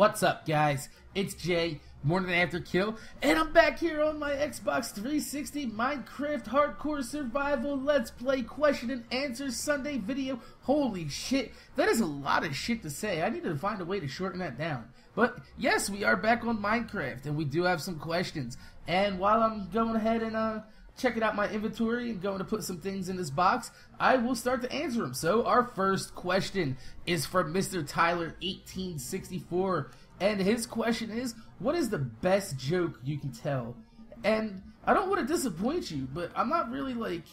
What's up, guys? It's Jay, MorninAfterKill, and I'm back here on my Xbox 360 Minecraft Hardcore Survival Let's Play question and answer Sunday video. Holy shit, that is a lot of shit to say. I need to find a way to shorten that down. But yes, we are back on Minecraft, and we do have some questions. And while I'm going ahead and checking out my inventory and going to put some things in this box, I will start to answer them. So our first question is from Mr. Tyler 1864, and his question is, what is the best joke you can tell? And I don't want to disappoint you, but I'm not really like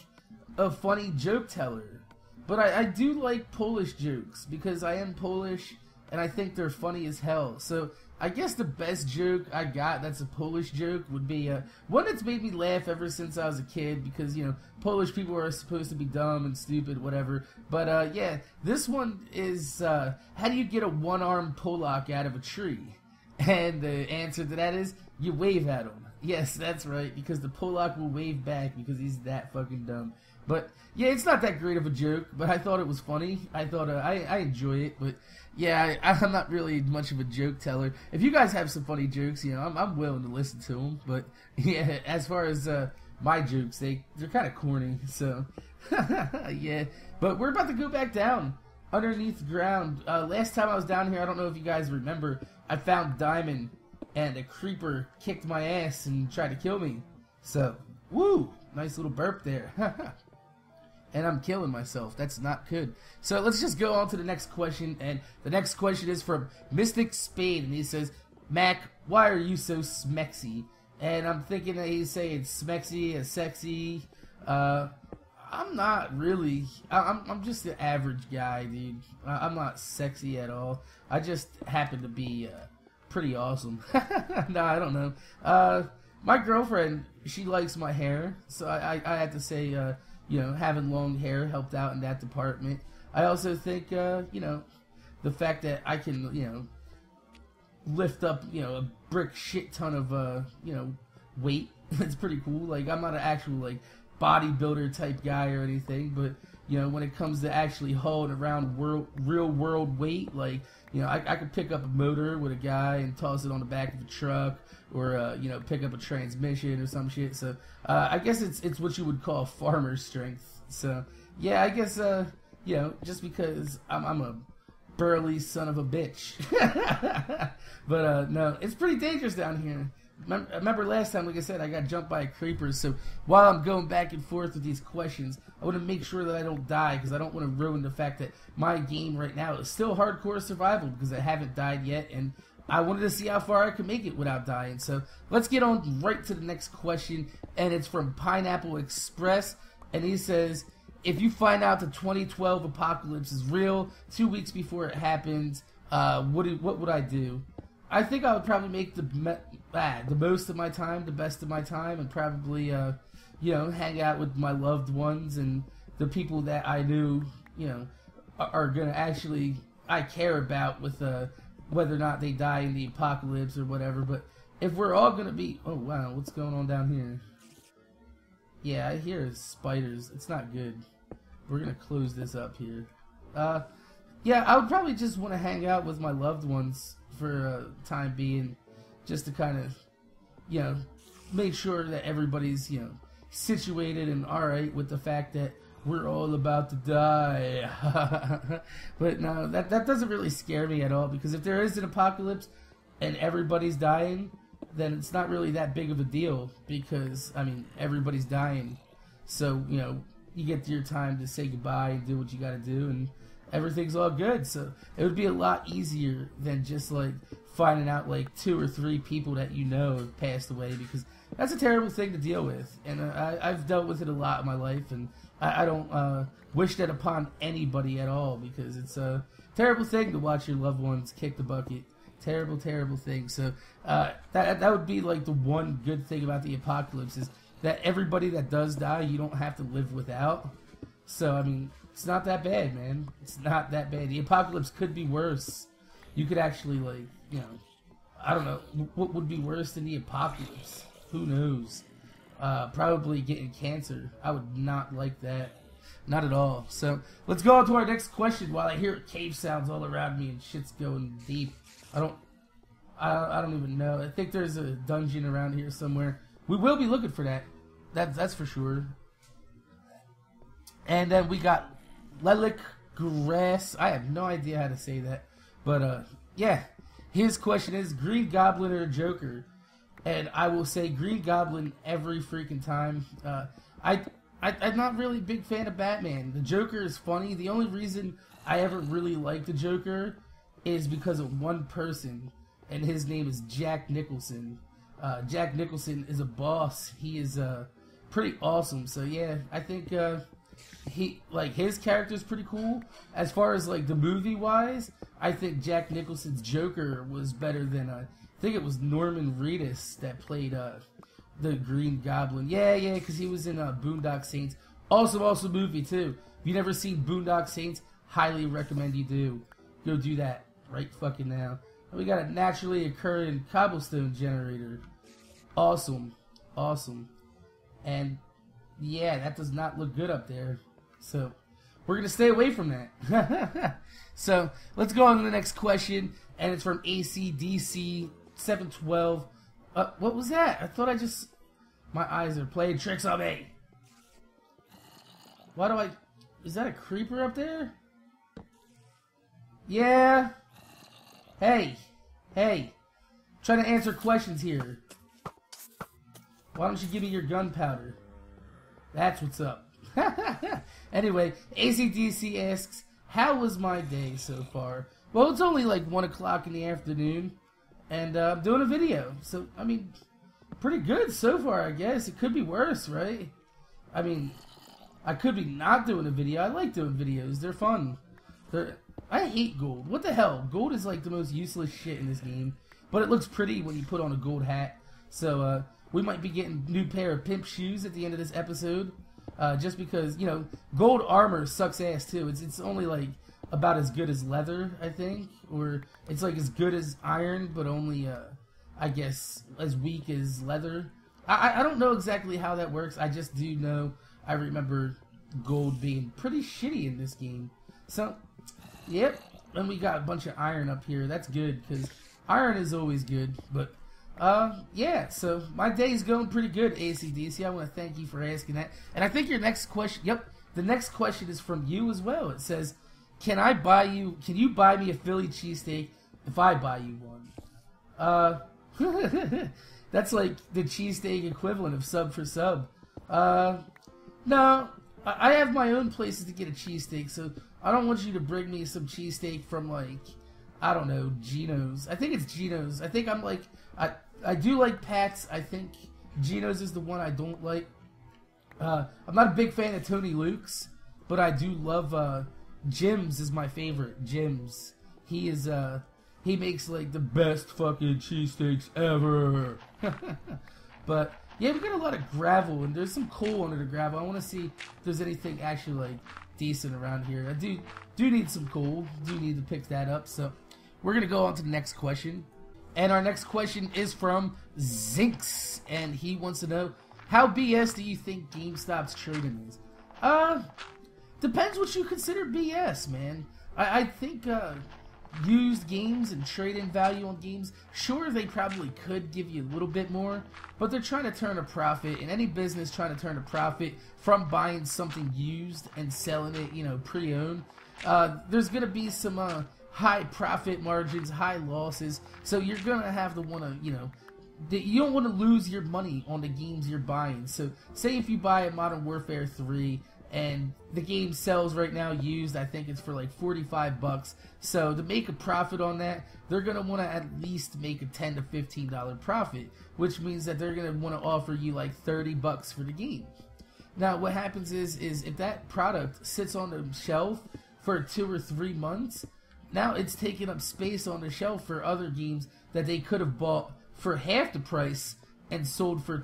a funny joke teller, but I do like Polish jokes because I am Polish and I think they're funny as hell. So I guess the best joke I got that's a Polish joke would be one that's made me laugh ever since I was a kid, because, you know, Polish people are supposed to be dumb and stupid, whatever. But yeah, this one is, how do you get a one-armed Polak out of a tree? And the answer to that is, you wave at him. Yes, that's right, because the Polak will wave back because he's that fucking dumb. But yeah, it's not that great of a joke, but I thought it was funny. I thought I enjoy it, but yeah, I'm not really much of a joke teller. If you guys have some funny jokes, you know, I'm willing to listen to them. But yeah, as far as my jokes, they're kind of corny. So yeah, but we're about to go back down underneath the ground. Last time I was down here, I don't know if you guys remember, I found diamond, and a creeper kicked my ass and tried to kill me. So woo, nice little burp there. And I'm killing myself. That's not good. So let's just go on to the next question. And the next question is from Mystic Spade. And he says, Mac, why are you so smexy? And I'm thinking that he's saying smexy and sexy. I'm not really. I'm just an average guy, dude. I'm not sexy at all. I just happen to be pretty awesome. No, I don't know. My girlfriend, she likes my hair. So I have to say, you know, having long hair helped out in that department. I also think, you know, the fact that I can, you know, lift up, you know, a brick shit ton of, you know, weight. It's pretty cool. Like, I'm not an actual, like, bodybuilder type guy or anything, but, you know, when it comes to actually hauling around real world weight, like, you know, I could pick up a motor with a guy and toss it on the back of a truck, or you know, pick up a transmission or some shit. So I guess it's what you would call farmer strength. So yeah, I guess you know, just because I'm a burly son of a bitch. But no, it's pretty dangerous down here. Remember last time, like I said, I got jumped by a creeper. So while I'm going back and forth with these questions, I want to make sure that I don't die, because I don't want to ruin the fact that my game right now is still hardcore survival, because I haven't died yet, and I wanted to see how far I could make it without dying. So let's get on right to the next question, and it's from Pineapple Express, and he says, if you find out the 2012 apocalypse is real 2 weeks before it happens, what would I do? I think I would probably make the most of my time, the best of my time, and probably, you know, hang out with my loved ones and the people that I knew, you know, are gonna actually, I care about, with whether or not they die in the apocalypse or whatever. But if we're all gonna be, oh wow, what's going on down here? Yeah, I hear spiders. It's not good. We're gonna close this up here. Yeah, I would probably just want to hang out with my loved ones for time being, just to kind of, you know, make sure that everybody's, you know, situated and alright with the fact that we're all about to die. But no, that doesn't really scare me at all, because if there is an apocalypse and everybody's dying, then it's not really that big of a deal, because, I mean, everybody's dying. So, you know, you get your time to say goodbye and do what you gotta do, and everything's all good. So it would be a lot easier than just like finding out like 2 or 3 people that you know have passed away, because that's a terrible thing to deal with. And I've dealt with it a lot in my life, and I don't wish that upon anybody at all, because it's a terrible thing to watch your loved ones kick the bucket. Terrible, terrible thing. So that would be like the one good thing about the apocalypse, is that everybody that does die, you don't have to live without. So I mean, it's not that bad, man. It's not that bad. The apocalypse could be worse. You could actually, like, you know, I don't know, what would be worse than the apocalypse? Who knows? Probably getting cancer. I would not like that. Not at all. So let's go on to our next question while I hear cave sounds all around me and shit's going deep. I don't I don't even know. I think there's a dungeon around here somewhere. We will be looking for that. That's for sure. And then we got Lilac Grass. I have no idea how to say that. But, yeah. His question is, Green Goblin or Joker? And I will say Green Goblin every freaking time. I'm not really a big fan of Batman. The Joker is funny. The only reason I ever really liked the Joker is because of one person, and his name is Jack Nicholson. Jack Nicholson is a boss. He is pretty awesome. So yeah, I think his character is pretty cool. As far as like the movie wise, I think Jack Nicholson's Joker was better than I think it was Norman Reedus that played the Green Goblin. Yeah, because he was in Boondock Saints. Awesome movie too. If you've never seen Boondock Saints, highly recommend you do. Go do that right fucking now. And we got a naturally occurring cobblestone generator. Awesome. And yeah, that does not look good up there. So we're gonna stay away from that. So let's go on to the next question, and it's from ACDC 712. What was that? I thought my eyes are playing tricks on me. Is that a creeper up there? Yeah. Hey. Trying to answer questions here. Why don't you give me your gunpowder? That's what's up. Anyway, ACDC asks, how was my day so far? Well, it's only like 1 o'clock in the afternoon, and I'm doing a video. So, I mean, pretty good so far, I guess. It could be worse, right? I mean, I could be not doing a video. I like doing videos. They're fun. I hate gold. What the hell? Gold is like the most useless shit in this game. But it looks pretty when you put on a gold hat. So, we might be getting a new pair of pimp shoes at the end of this episode. Just because, you know, gold armor sucks ass too. It's only like about as good as leather, I think. Or it's like as good as iron, but only, I guess, as weak as leather. I don't know exactly how that works. I just do know, I remember gold being pretty shitty in this game. So, yep. And we got a bunch of iron up here. That's good, because iron is always good. But, yeah. So, my day is going pretty good, ACDC. I want to thank you for asking that. And I think your next question, yep, the next question is from you as well. It says, can you buy me a Philly cheesesteak if I buy you one? That's like the cheesesteak equivalent of sub for sub. No, I have my own places to get a cheesesteak, so I don't want you to bring me some cheesesteak from, like, I don't know, Geno's. I think it's Geno's. I think I'm like, I do like Pat's. I think Geno's is the one I don't like. I'm not a big fan of Tony Luke's, but I do love, Jim's is my favorite. Jim's. He makes, like, the best fucking cheesesteaks ever. But, yeah, we got a lot of gravel, and there's some coal under the gravel. I want to see if there's anything actually, like, decent around here. I do need some coal. Do need to pick that up. So, we're going to go on to the next question. And our next question is from Zinx, and he wants to know, how BS do you think GameStop's trading is? Depends what you consider BS, man. I think, used games and trade-in value on games, sure, they probably could give you a little bit more, but they're trying to turn a profit, and any business trying to turn a profit from buying something used and selling it, you know, pre-owned, there's going to be some high profit margins, high losses, so you're going to have to want to, you know, you don't want to lose your money on the games you're buying. So, say if you buy a Modern Warfare 3, and the game sells right now used, I think it's for like $45. So to make a profit on that, they're going to want to at least make a $10 to $15 profit, which means that they're going to want to offer you like $30 for the game. Now what happens is if that product sits on the shelf for 2 or 3 months, now it's taking up space on the shelf for other games that they could have bought for half the price and sold for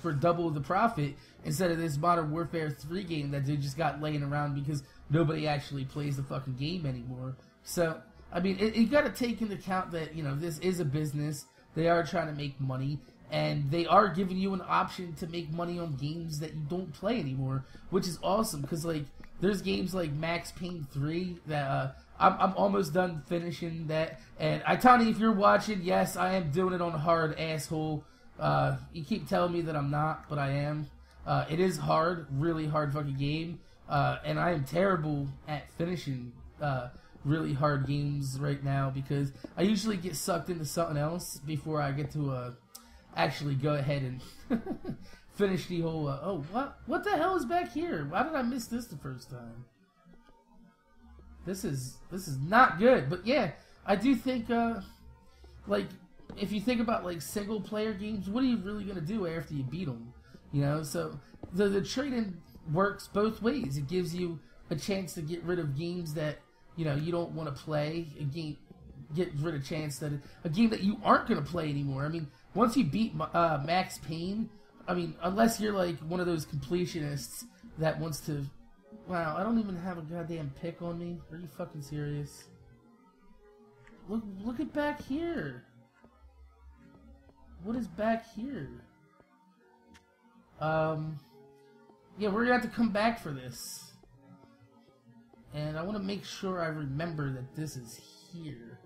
for double the profit, instead of this Modern Warfare 3 game that they just got laying around because nobody actually plays the fucking game anymore. So, I mean, you gotta take into account that, you know, this is a business. They are trying to make money. and they are giving you an option to make money on games that you don't play anymore, which is awesome. Because like there's games like Max Payne 3 that I'm almost done finishing that. And Itani, if you're watching, yes, I am doing it on hard, asshole. You keep telling me that I'm not, but I am. It is hard, really hard fucking game. And I am terrible at finishing really hard games right now because I usually get sucked into something else before I get to actually go ahead and finish the whole. Oh, what the hell is back here? Why did I miss this the first time? This is not good. But yeah, I do think like if you think about like single player games, what are you really gonna do after you beat them? You know, so the trading works both ways. It gives you a chance to get rid of games that you know you don't want to play. Get rid of chance that a game that you aren't gonna play anymore. I mean, once you beat Max Payne, I mean, unless you're like one of those completionists that wants to. Wow, I don't even have a goddamn pick on me. Are you fucking serious? Look at back here. What is back here? Yeah, we're gonna have to come back for this. And I want to make sure I remember that this is here.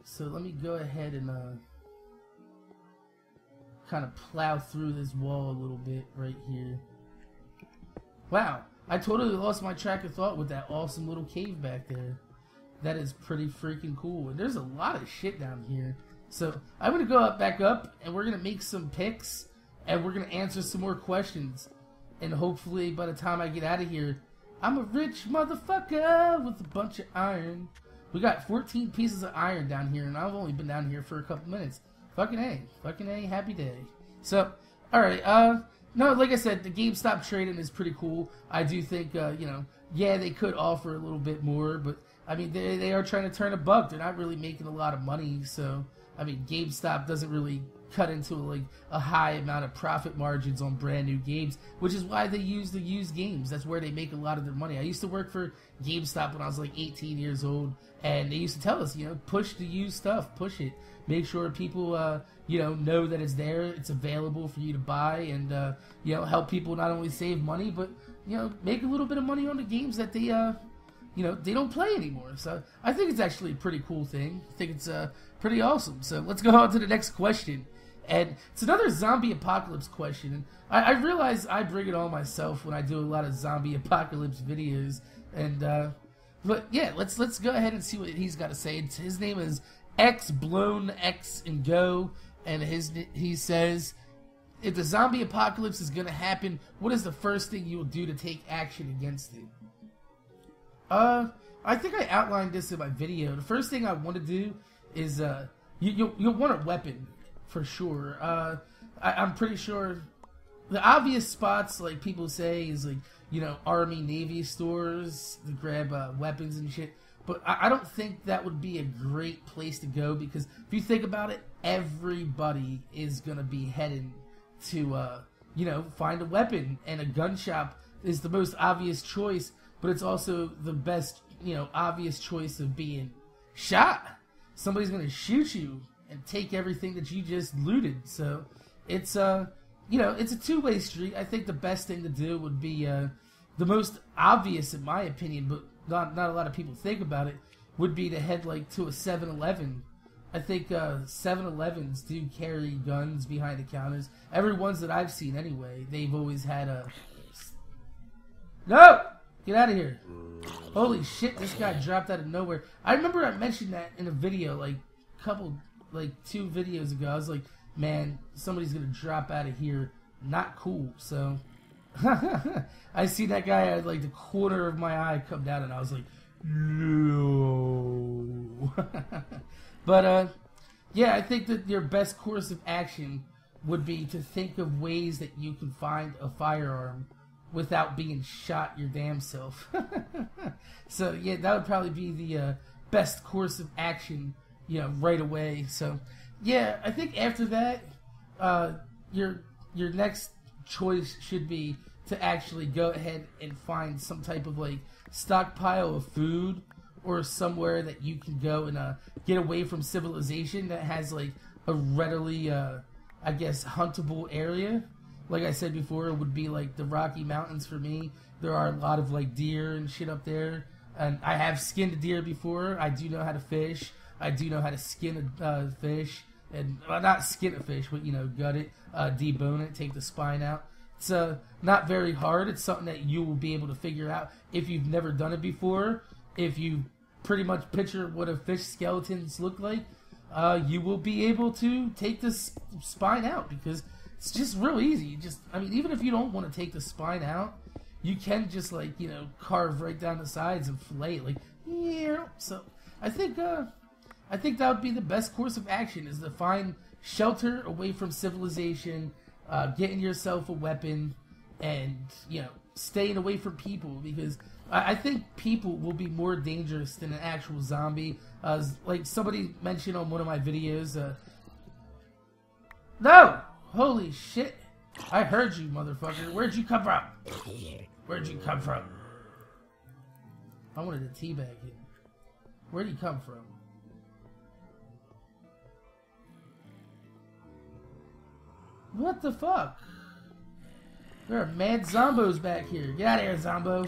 So let me go ahead and kind of plow through this wall a little bit right here. Wow, I totally lost my track of thought with that awesome little cave back there. That is pretty freaking cool. And there's a lot of shit down here. So I'm going to go back up and we're going to make some picks and we're going to answer some more questions. And hopefully by the time I get out of here, I'm a rich motherfucker with a bunch of iron. We got 14 pieces of iron down here and I've only been down here for a couple minutes. Fucking A, happy day. So, alright, no, like I said, the GameStop trading is pretty cool. I do think, you know, yeah, they could offer a little bit more, but, I mean, they are trying to turn a buck. They're not really making a lot of money, so, I mean, GameStop doesn't really cut into, like, a high amount of profit margins on brand new games, which is why they use the used games. That's where they make a lot of their money. I used to work for GameStop when I was, like, 18 years old, and they used to tell us, you know, push the used stuff, push it. Make sure people, you know that it's there, it's available for you to buy, and, you know, help people not only save money, but, you know, make a little bit of money on the games that they, you know, they don't play anymore. So I think it's actually a pretty cool thing. I think it's pretty awesome. So let's go on to the next question. And it's another zombie apocalypse question. And I realize I bring it on myself when I do a lot of zombie apocalypse videos. And, but yeah, let's go ahead and see what he's got to say. His name is X Blown X and Go, and he says, if the zombie apocalypse is gonna happen, what is the first thing you will do to take action against it? I think I outlined this in my video. The first thing I want to do is you'll want a weapon for sure. I'm pretty sure the obvious spots, like people say, is like, you know, Army Navy stores to grab weapons and shit. But I don't think that would be a great place to go, because if you think about it, everybody is going to be heading to, you know, find a weapon. And a gun shop is the most obvious choice, but it's also the best, you know, obvious choice of being shot. Somebody's going to shoot you and take everything that you just looted. So it's, you know, it's a two-way street. I think the best thing to do would be the most obvious, in my opinion, but not a lot of people think about it, would be to head like to a 7-Eleven. I think 7-Elevens do carry guns behind the counters. Every ones that I've seen anyway, they've always had a... No! Get out of here. Holy shit, this guy dropped out of nowhere. I remember I mentioned that in a video like two videos ago. I was like, man, somebody's gonna drop out of here. Not cool. So I see that guy at like the corner of my eye come down, and I was like, no. But yeah, I think that your best course of action would be to think of ways that you can find a firearm without being shot your damn self. So yeah, that would probably be the best course of action, you know, right away. So yeah, I think after that, your next choice should be to actually go ahead and find some type of like stockpile of food, or somewhere that you can go and get away from civilization that has like a readily I guess, huntable area. Like I said before, it would be like the Rocky Mountains for me. There are a lot of like deer and shit up there. And I have skinned a deer before. I do know how to fish. I do know how to skin a fish. And not skin a fish, but, you know, gut it, debone it, take the spine out. It's not very hard. It's something that you will be able to figure out if you've never done it before. If you pretty much picture what a fish skeletons look like, you will be able to take the spine out, because it's just real easy. I mean, even if you don't want to take the spine out, you can just, like, you know, carve right down the sides and fillet it, like, yeah. So I think that would be the best course of action, is to find shelter away from civilization, getting yourself a weapon, and, you know, staying away from people, because I think people will be more dangerous than an actual zombie. Like somebody mentioned on one of my videos, no! Holy shit! I heard you, motherfucker. Where'd you come from? Where'd you come from? I wanted to teabag him. Where'd he come from? What the fuck? There are mad zombos back here. Get out of here, zombo.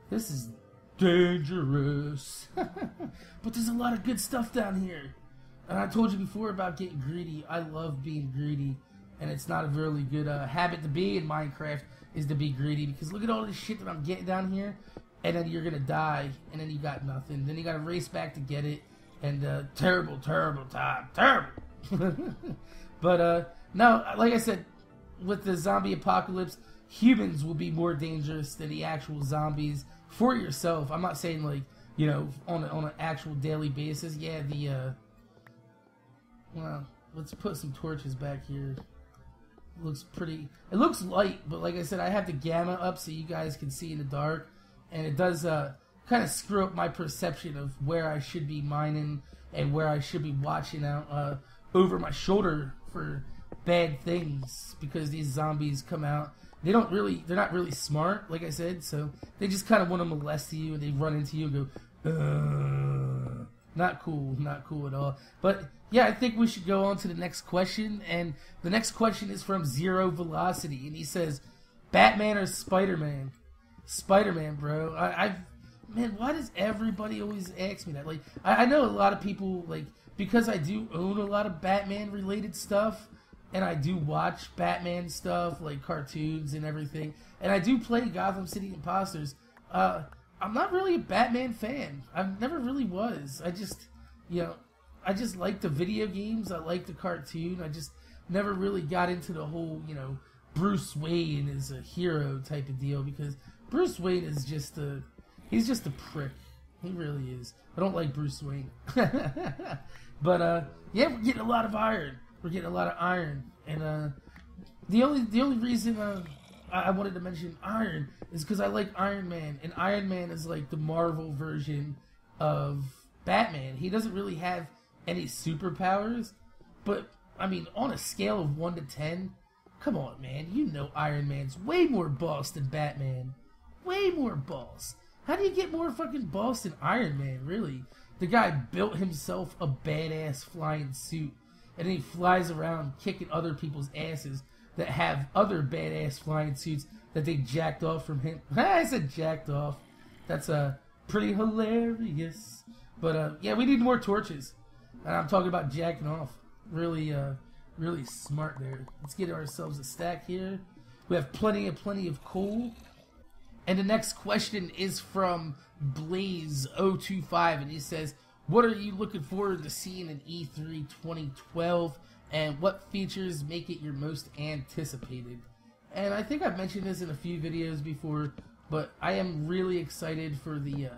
This is dangerous. But there's a lot of good stuff down here. And I told you before about getting greedy. I love being greedy. And it's not a really good habit to be in Minecraft, is to be greedy. Because look at all this shit that I'm getting down here. And then you're going to die. And then you got nothing. Then you got to race back to get it. And terrible, terrible time. Terrible. But no, like I said, with the zombie apocalypse, humans will be more dangerous than the actual zombies for yourself. I'm not saying, like, you know, on an actual daily basis. Yeah, well, let's put some torches back here. It looks pretty. It looks light, but like I said, I have the gamma up so you guys can see in the dark, and it does kind of screw up my perception of where I should be mining and where I should be watching out over my shoulder for bad things, because these zombies come out. They're not really smart, like I said, so they just kind of want to molest you, and they run into you and go, not cool at all. But yeah, I think we should go on to the next question, and the next question is from Zero Velocity, and he says, Batman or Spider-Man? Spider-Man, bro. Man, why does everybody always ask me that? Like, I know a lot of people, like, because I do own a lot of Batman-related stuff, and I do watch Batman stuff, like cartoons and everything, and I do play Gotham City Imposters. I'm not really a Batman fan. I never really was. I just like the video games. I like the cartoon. I just never really got into the whole, you know, Bruce Wayne is a hero type of deal, because Bruce Wayne is he's just a prick. He really is. I don't like Bruce Wayne. But yeah, we're getting a lot of iron. We're getting a lot of iron, and the only reason I wanted to mention iron is because I like Iron Man, and Iron Man is like the Marvel version of Batman. He doesn't really have any superpowers, but I mean, on a scale of 1 to 10, come on, man, you know Iron Man's way more boss than Batman. Way more boss. How do you get more fucking boss than Iron Man, really? The guy built himself a badass flying suit, and then he flies around kicking other people's asses that have other badass flying suits that they jacked off from him. I said jacked off. That's pretty hilarious. But yeah, we need more torches. And I'm talking about jacking off. Really smart there. Let's get ourselves a stack here. We have plenty of coal. And the next question is from Blaze025, and he says, what are you looking forward to seeing in E3 2012, and what features make it your most anticipated? And I think I've mentioned this in a few videos before, but I am really excited for the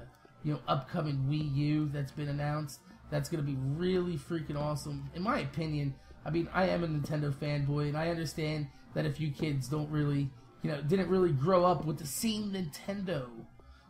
upcoming Wii U that's been announced. That's going to be really freaking awesome, in my opinion. I mean, I am a Nintendo fanboy, and I understand that if you kids don't really, didn't really grow up with the same Nintendo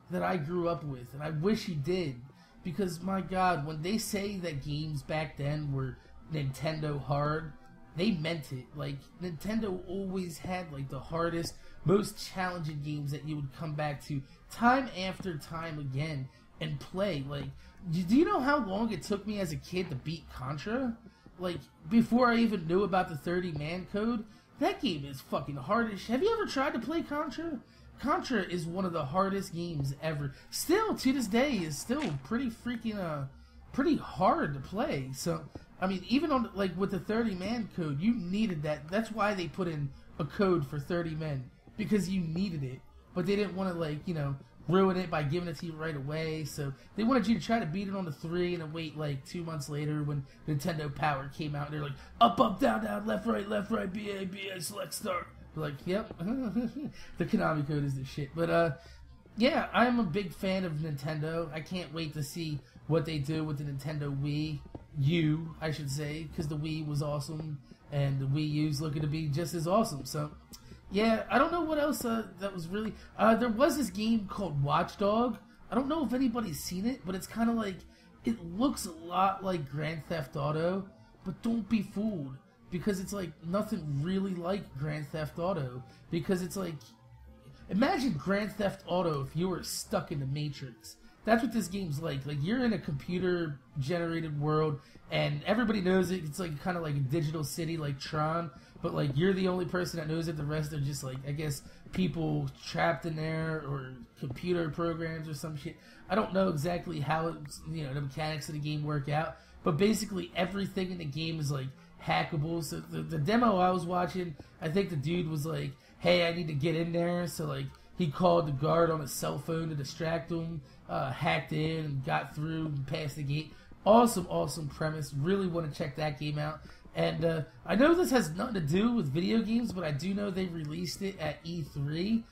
that I grew up with, and I wish you did. Because, my God, when they say that games back then were Nintendo hard, they meant it. Like, Nintendo always had, like, the hardest, most challenging games that you would come back to time after time again. and play. Like, do you know how long it took me as a kid to beat Contra? Like, before I even knew about the 30-man code? That game is fucking hard as shit. Have you ever tried to play Contra? Contra is one of the hardest games ever. Still, to this day, is still pretty freaking, pretty hard to play. So, I mean, even on, like, with the 30-man code, you needed that. That's why they put in a code for 30 men. Because you needed it. But they didn't want to, like, you know, ruin it by giving it to you right away. So they wanted you to try to beat it on the 3 and then wait like 2 months later when Nintendo Power came out. And they're like, up, down, left, right, BA, select, start. We're like, yep. The Konami code is the shit. But, yeah, I'm a big fan of Nintendo. I can't wait to see what they do with the Nintendo Wii U, I should say. Because the Wii was awesome. And the Wii U's looking to be just as awesome. So, yeah, I don't know what else that was really... there was this game called Watch Dog. I don't know if anybody's seen it, but it's kind of like... It looks a lot like Grand Theft Auto, but don't be fooled. Because it's like nothing really like Grand Theft Auto. Because it's like... Imagine Grand Theft Auto if you were stuck in the Matrix. That's what this game's like. Like, you're in a computer-generated world, and everybody knows it. It's like kind of like a digital city like Tron. But, like, you're the only person that knows it. The rest are just, like, I guess, people trapped in there or computer programs or some shit. I don't know exactly how it's, you know, the mechanics of the game work out. But basically, everything in the game is, like, hackable. So the demo I was watching, I think the dude was like, hey, I need to get in there. So, like, he called the guard on his cell phone to distract him, hacked in, and got through and passed the gate. Awesome premise. Really want to check that game out. And I know this has nothing to do with video games, but I do know they released it at E3.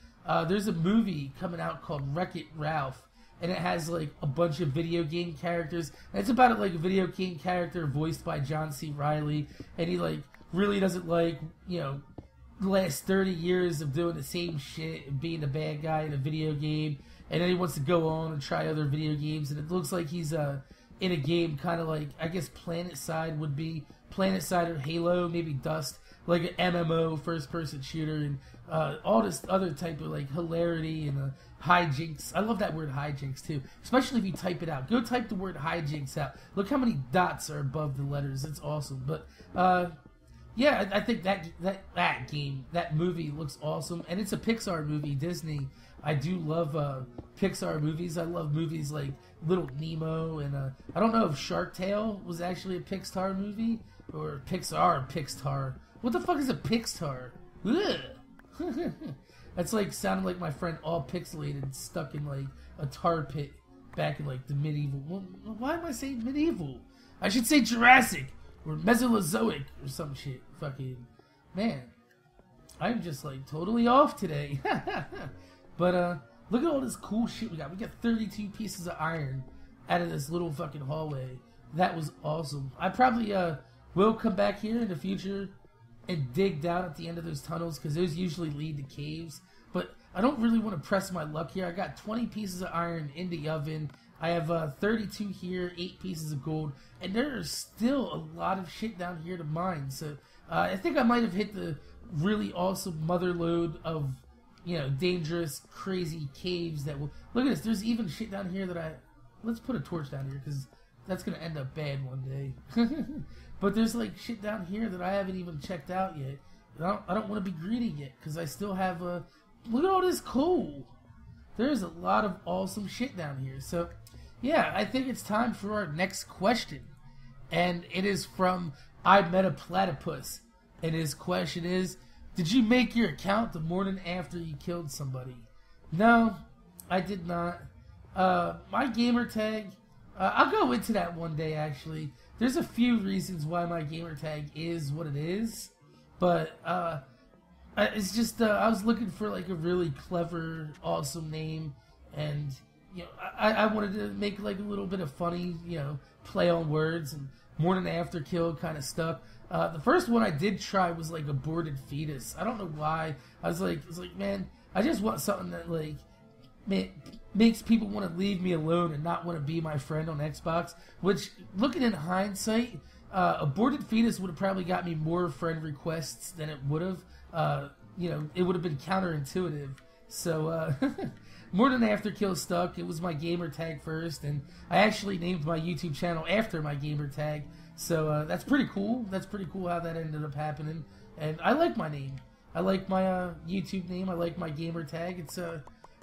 There's a movie coming out called Wreck-It Ralph, and it has like a bunch of video game characters. And it's about like a video game character voiced by John C. Reilly, and he like really doesn't like, you know, the last 30 years of doing the same shit and being the bad guy in a video game, and then he wants to go on and try other video games. And it looks like he's in a game kind of like, I guess PlanetSide would be. PlanetSide or Halo, maybe Dust, like an MMO, first-person shooter, and all this other type of like hilarity and hijinks. I love that word hijinks too, especially if you type it out. Go type the word hijinks out. Look how many dots are above the letters. It's awesome. But yeah, I think that game, that movie looks awesome, and it's a Pixar movie, Disney. I do love Pixar movies. I love movies like Little Nemo, and I don't know if Shark Tale was actually a Pixar movie. Or Pixar. What the fuck is a Pixar? That's like sounding like my friend All Pixelated stuck in like a tar pit back in like the medieval. Why am I saying medieval? I should say Jurassic or Mesozoic or some shit. Fucking man, I'm just like totally off today. But look at all this cool shit we got. We got 32 pieces of iron out of this little fucking hallway. That was awesome. I probably we'll come back here in the future and dig down at the end of those tunnels, because those usually lead to caves. But I don't really want to press my luck here. I got 20 pieces of iron in the oven. I have 32 here, 8 pieces of gold. And there is still a lot of shit down here to mine. So I think I might have hit the really awesome mother lode of, you know, dangerous, crazy caves that will... Look at this. There's even shit down here that Let's put a torch down here, because that's going to end up bad one day. But there's like shit down here that I haven't even checked out yet. I don't want to be greedy yet, because I still have look at all this coal. There's a lot of awesome shit down here. So, yeah, I think it's time for our next question. And it is from I Met a Platypus. And his question is, did you make your account the morning after you killed somebody? No, I did not. My gamer tag, I'll go into that one day, actually. There's a few reasons why my gamer tag is what it is, but it's just I was looking for like a really clever, awesome name, and you know I wanted to make like a little bit of funny, you know, play on words, and MorninAfterKill kind of stuck. The first one I did try was like Aborted Fetus. I don't know why. I was like, man, I just want something that like makes people want to leave me alone and not want to be my friend on Xbox, which, looking in hindsight, Aborted Fetus would have probably got me more friend requests than it would have. You know, it would have been counterintuitive. So, MorninAfterKill stuck. It was my gamer tag first, and I actually named my YouTube channel after my gamer tag. So that's pretty cool. That's pretty cool how that ended up happening. And I like my name. I like my YouTube name. I like my gamer tag. It's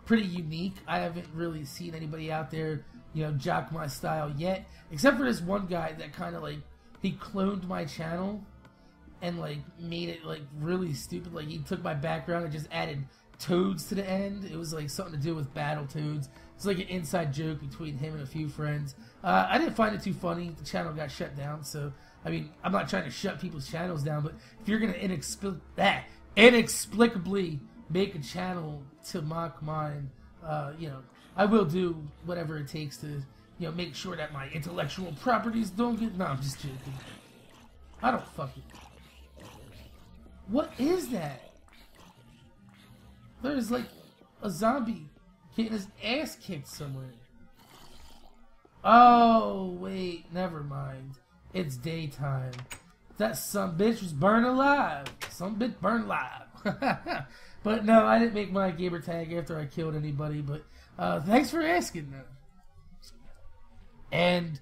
pretty unique. I haven't really seen anybody out there, you know, jock my style yet, except for this one guy that kind of like, he cloned my channel and like made it like really stupid. Like he took my background and just added toads to the end. It was like something to do with battle toads. It's like an inside joke between him and a few friends. I didn't find it too funny. The channel got shut down. So I mean, I'm not trying to shut people's channels down, but if you're gonna inexplicably make a channel to mock mine, you know, I will do whatever it takes to, you know, make sure that my intellectual properties don't get... No, I'm just joking. I don't fucking... What is that? There's like a zombie getting his ass kicked somewhere. Oh, wait, never mind. It's daytime. That some bitch was burned alive. Some bitch burned alive. But no, I didn't make my gamer tag after I killed anybody, but thanks for asking, though. And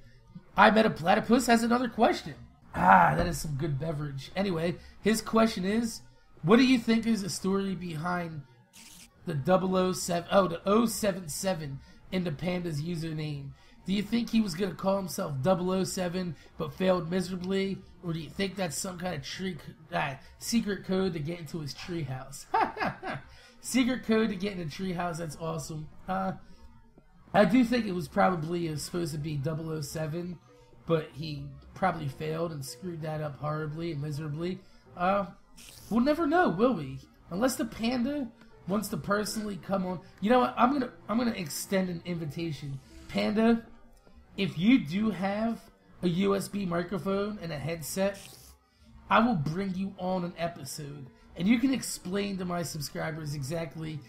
I Met a Platypus has another question. Ah, that is some good beverage. Anyway, his question is, what do you think is the story behind the 077 in the Panda's username? Do you think he was going to call himself 007 but failed miserably? Or do you think that's some kind of secret code to get into his treehouse? Secret code to get in a treehouse, that's awesome. I do think it was probably supposed to be 007, but he probably failed and screwed that up horribly and miserably. We'll never know, will we? Unless the Panda wants to personally come on. You know what? I'm gonna extend an invitation. Panda, if you do have a USB microphone and a headset, I will bring you on an episode, and you can explain to my subscribers exactly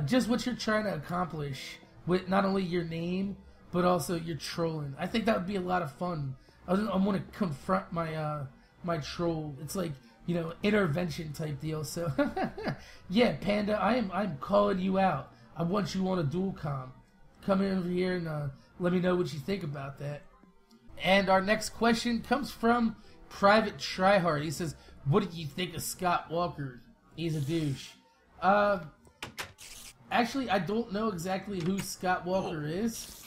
just what you're trying to accomplish with not only your name but also your trolling. I think that would be a lot of fun. I want to confront my my troll. It's like, you know, intervention type deal. So yeah, Panda, I'm calling you out. I want you on a dual com. Come in over here and let me know what you think about that. And our next question comes from Private Tryhard. He says, what do you think of Scott Walker? He's a douche. Actually, I don't know exactly who Scott Walker is,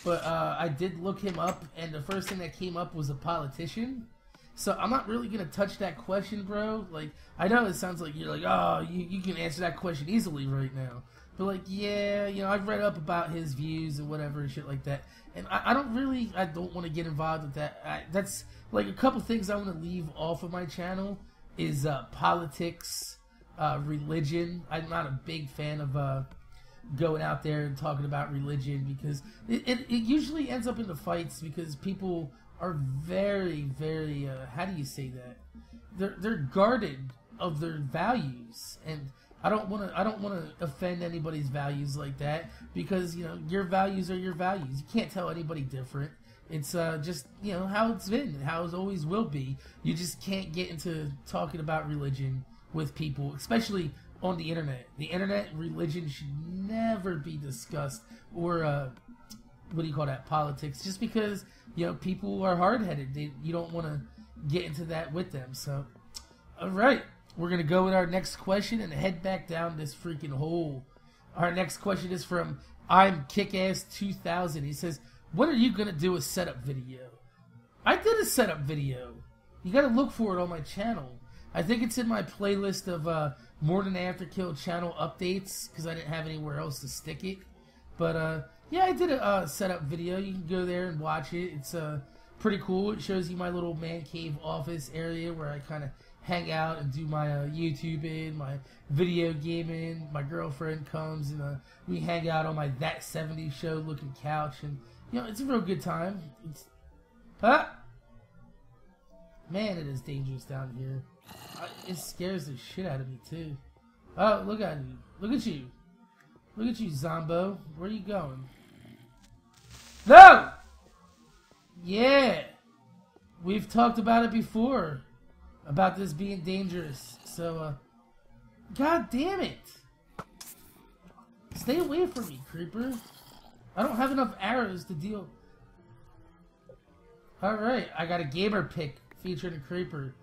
but I did look him up, and the first thing that came up was a politician. So I'm not really going to touch that question, bro. Like, I know it sounds like you're like, oh, you can answer that question easily right now. But, like, yeah, you know, I've read up about his views and whatever and shit like that. And I don't want to get involved with that. That's, like, a couple things I want to leave off of my channel is politics, religion. I'm not a big fan of going out there and talking about religion because it usually ends up in the fights because people are very, very, how do you say that? They're guarded of their values, and I don't want to offend anybody's values like that because, you know, your values are your values. You can't tell anybody different. It's just, you know, how it's been and how it always will be. You just can't get into talking about religion with people, especially on the internet. The internet, religion should never be discussed, or what do you call that, politics, just because, you know, people are hard-headed. You don't want to get into that with them. So, all right. We're going to go with our next question and head back down this freaking hole. Our next question is from I'm Kickass 2000. He says, when are you going to do a setup video? I did a setup video. You got to look for it on my channel. I think it's in my playlist of MorninAfterKill channel updates because I didn't have anywhere else to stick it. But yeah, I did a setup video. You can go there and watch it. It's pretty cool. It shows you my little man cave office area where I kind of hang out and do my YouTubing, my video gaming. My girlfriend comes and we hang out on my That 70s Show looking couch, and you know, it's a real good time. It's man, it is dangerous down here. It scares the shit out of me too. Oh, look at you! Look at you! Look at you, Zombo! Where are you going? No! Yeah, we've talked about it before. About this being dangerous. So, god damn it. Stay away from me, creeper. I don't have enough arrows to deal. Alright, I got a gamer pick featuring a creeper.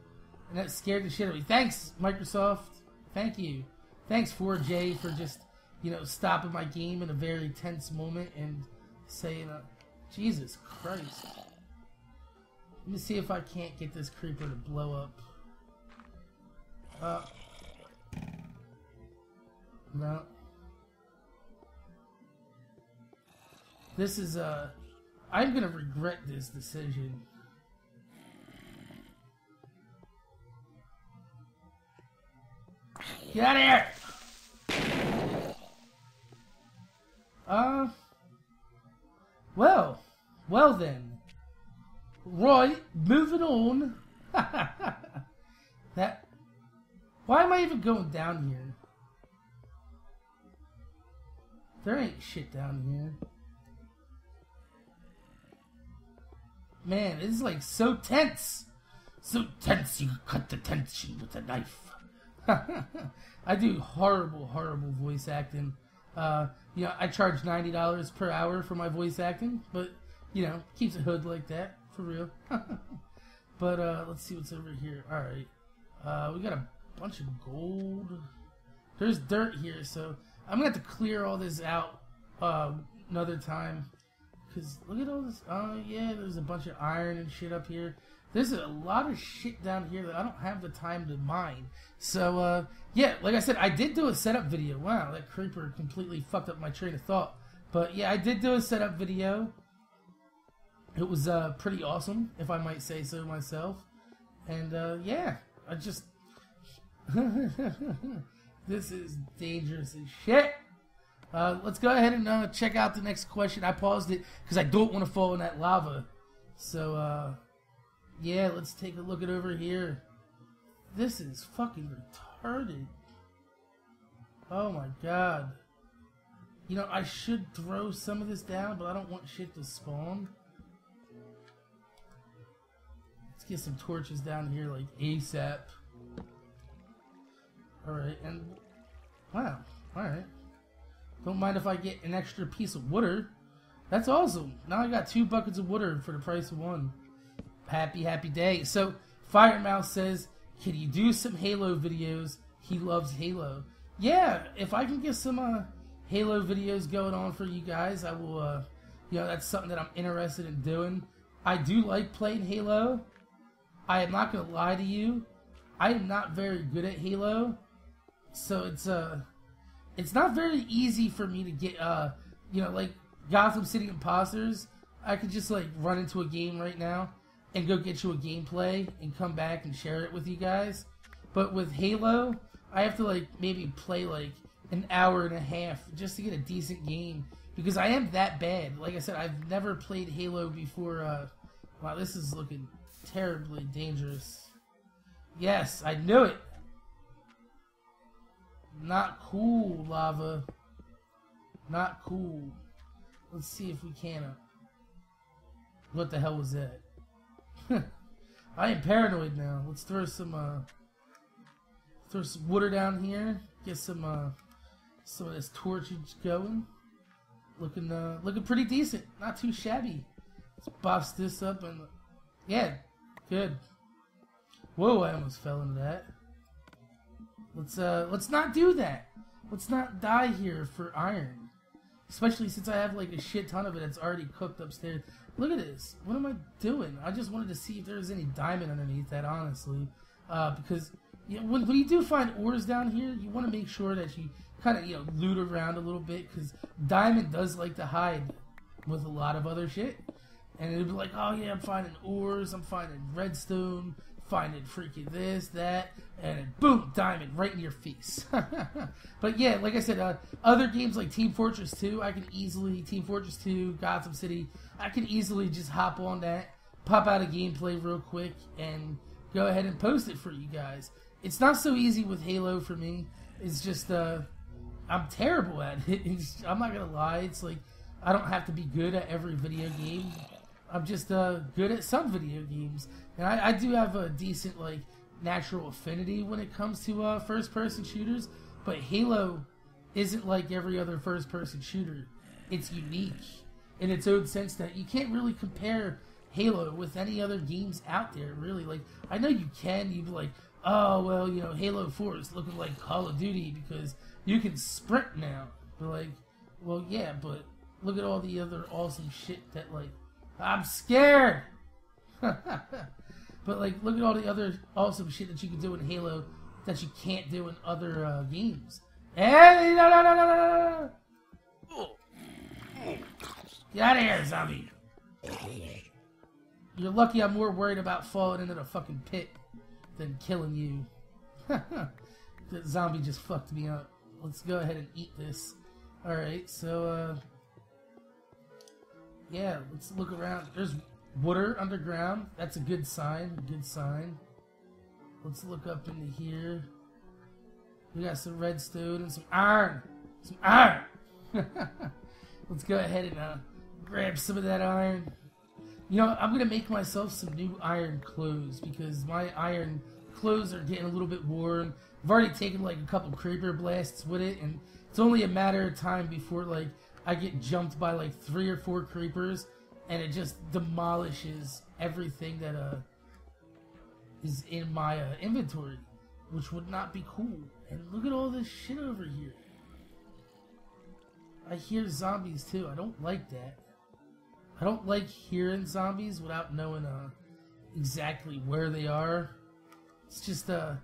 And that scared the shit out of me. Thanks, Microsoft. Thank you. Thanks, 4J, for just, you know, stopping my game in a very tense moment and saying, Jesus Christ. Let me see if I can't get this creeper to blow up. No. This is, I'm gonna regret this decision. Get out of here! Well then. Right, moving on. Why am I even going down here? There ain't shit down here. Man, it's like so tense. So tense you cut the tension with a knife. I do horrible voice acting. You know, I charge $90 per hour for my voice acting, but, you know, keeps it hood like that, for real. But, let's see what's over here. Alright. We got a bunch of gold. There's dirt here, so I'm gonna have to clear all this out, another time. Because, look at all this. Oh, yeah, there's a bunch of iron and shit up here. There's a lot of shit down here that I don't have the time to mine. So, yeah, like I said, I did do a setup video. Wow, that creeper completely fucked up my train of thought. But, yeah, I did do a setup video. It was, pretty awesome, if I might say so myself. And, yeah, I just... This is dangerous as shit. Let's go ahead and check out the next question. I paused it because I don't want to fall in that lava. So, yeah, let's take a look at over here. This is fucking retarded. Oh my god. You know, I should throw some of this down, but I don't want shit to spawn. Let's get some torches down here like ASAP. Alright, and... Wow, alright. Don't mind if I get an extra piece of water. That's awesome. Now I got 2 buckets of water for the price of 1. Happy day. So, Firemouse says, can you do some Halo videos? He loves Halo. Yeah, if I can get some Halo videos going on for you guys, I will, you know, that's something that I'm interested in doing. I do like playing Halo. I am not going to lie to you. I am not very good at Halo. So it's not very easy for me to get, you know, like Gotham City Imposters. I could just like run into a game right now and go get you a gameplay and come back and share it with you guys. But with Halo, I have to like maybe play like an hour and a half just to get a decent game because I am that bad. Like I said, I've never played Halo before. Wow, this is looking terribly dangerous. Yes, I knew it. Not cool, lava. Not cool. Let's see if we can. What the hell was that? I am paranoid now. Let's throw some water down here. Get some of this torchage going. Looking pretty decent. Not too shabby. Let's box this up and yeah, good. Whoa, I almost fell into that. Let's not do that. Let's not die here for iron. Especially since I have like a shit ton of it that's already cooked upstairs. Look at this. What am I doing? I just wanted to see if there's any diamond underneath that, honestly. Because you know, when you do find ores down here, you want to make sure that you kind of, you know, loot around a little bit. Because diamond does like to hide with a lot of other shit. And it'll be like, oh yeah, I'm finding ores, I'm finding redstone, finding freaking this, that, and then boom, diamond right in your face. But yeah, like I said, other games like Team Fortress 2, I can easily, Team Fortress 2, Gotham City, I can easily just hop on that, pop out a gameplay real quick, and go ahead and post it for you guys. It's not so easy with Halo for me. It's just, I'm terrible at it. I'm not gonna lie, it's like, I don't have to be good at every video game. I'm just good at some video games. And I do have a decent, like, natural affinity when it comes to first-person shooters. But Halo isn't like every other first-person shooter. It's unique in its own sense that you can't really compare Halo with any other games out there, really. Like, I know you can. You'd be like, oh, well, you know, Halo 4 is looking like Call of Duty because you can sprint now. But, like, well, yeah, but look at all the other awesome shit that, like, I'm scared! But, like, look at all the other awesome shit that you can do in Halo that you can't do in other games. Hey, no! Get out of here, zombie! You're lucky I'm more worried about falling into the fucking pit than killing you. The zombie just fucked me up. Let's go ahead and eat this. Alright, so, yeah, let's look around. There's water underground. That's a good sign. Good sign. Let's look up into here. We got some redstone and some iron. Some iron! Let's go ahead and grab some of that iron. You know, I'm going to make myself some new iron clothes because my iron clothes are getting a little bit worn. I've already taken like a couple creeper blasts with it, and it's only a matter of time before like I get jumped by like 3 or 4 creepers and it just demolishes everything that is in my inventory, which would not be cool. And look at all this shit over here. I hear zombies too. I don't like that. I don't like hearing zombies without knowing exactly where they are. It's just I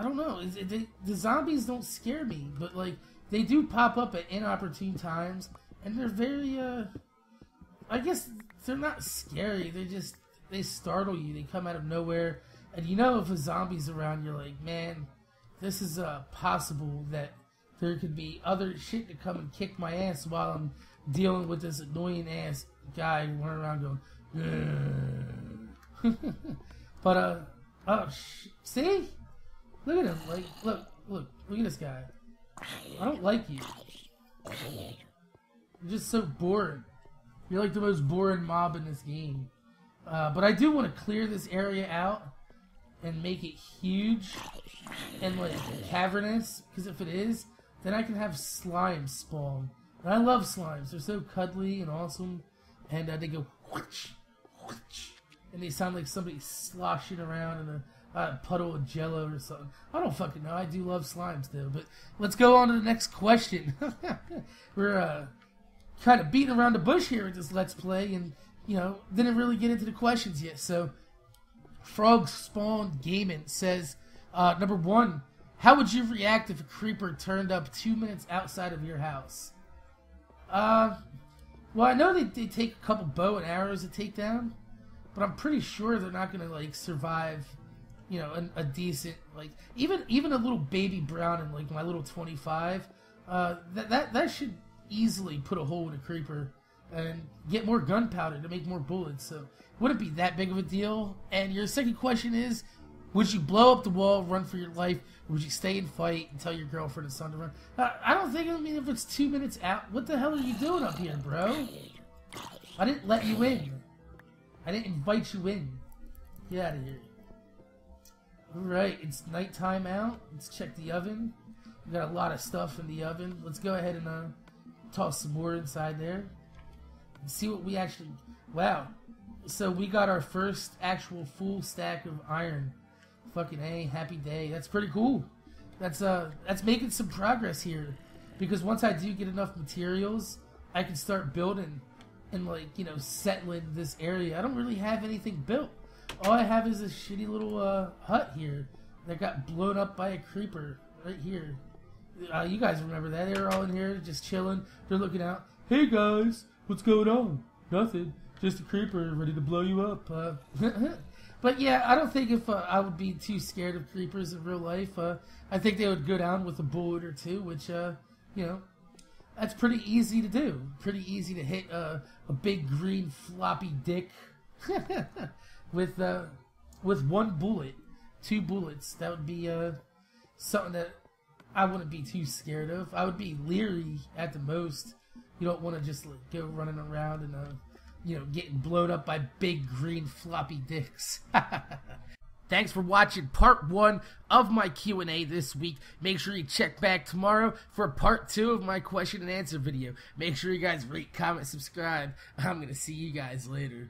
don't know. The zombies don't scare me, but like they do pop up at inopportune times, and they're very I guess they're not scary. They startle you. They come out of nowhere, and you know if a zombie's around, you're like, man, this is possible that there could be other shit to come and kick my ass while I'm dealing with this annoying ass guy running around going, but see? Look at him, like, look at this guy. I don't like you. You're just so boring. You're like the most boring mob in this game. But I do want to clear this area out and make it huge and like cavernous, because if it is, then I can have slime spawn. And I love slimes. They're so cuddly and awesome. And they go whoosh, whoosh, and they sound like somebody sloshing around in a puddle of jello or something. I don't fucking know. I do love slimes though. But let's go on to the next question. We're kind of beating around the bush here with this Let's Play, and you know, didn't really get into the questions yet. So Frog Spawn Gaming says, number 1, how would you react if a creeper turned up 2 minutes outside of your house? Well, I know they take a couple bow and arrows to take down, but I'm pretty sure they're not gonna like survive, you know, a decent, like even a little baby brown in like my little 25. That should easily put a hole in a creeper and get more gunpowder to make more bullets. So wouldn't be that big of a deal. And your second question is, would you blow up the wall, run for your life, or would you stay and fight and tell your girlfriend and son to run? I don't think, I mean, if it's 2 minutes out, what the hell are you doing up here, bro? I didn't let you in. I didn't invite you in. Get out of here. Alright, it's nighttime out. Let's check the oven. We got a lot of stuff in the oven. Let's go ahead and toss some more inside there. And see what we actually... Wow. So we got our first actual full stack of iron. Fucking A, happy day. That's pretty cool. That's making some progress here, because once I do get enough materials, I can start building and, like, you know, settling this area. I don't really have anything built. All I have is a shitty little hut here that got blown up by a creeper right here. You guys remember that? They were all in here just chilling. They're looking out. Hey guys, what's going on? Nothing. Just a creeper ready to blow you up. But yeah, I don't think if I would be too scared of creepers in real life. I think they would go down with a bullet or two, which, you know, that's pretty easy to do. Pretty easy to hit a big green floppy dick with 1 bullet, 2 bullets. That would be something that I wouldn't be too scared of. I would be leery at the most. You don't want to just like go running around and you know, getting blown up by big green floppy dicks. Thanks for watching part 1 of my Q&A this week. Make sure you check back tomorrow for part 2 of my question and answer video. Make sure you guys rate, comment, subscribe. I'm going to see you guys later.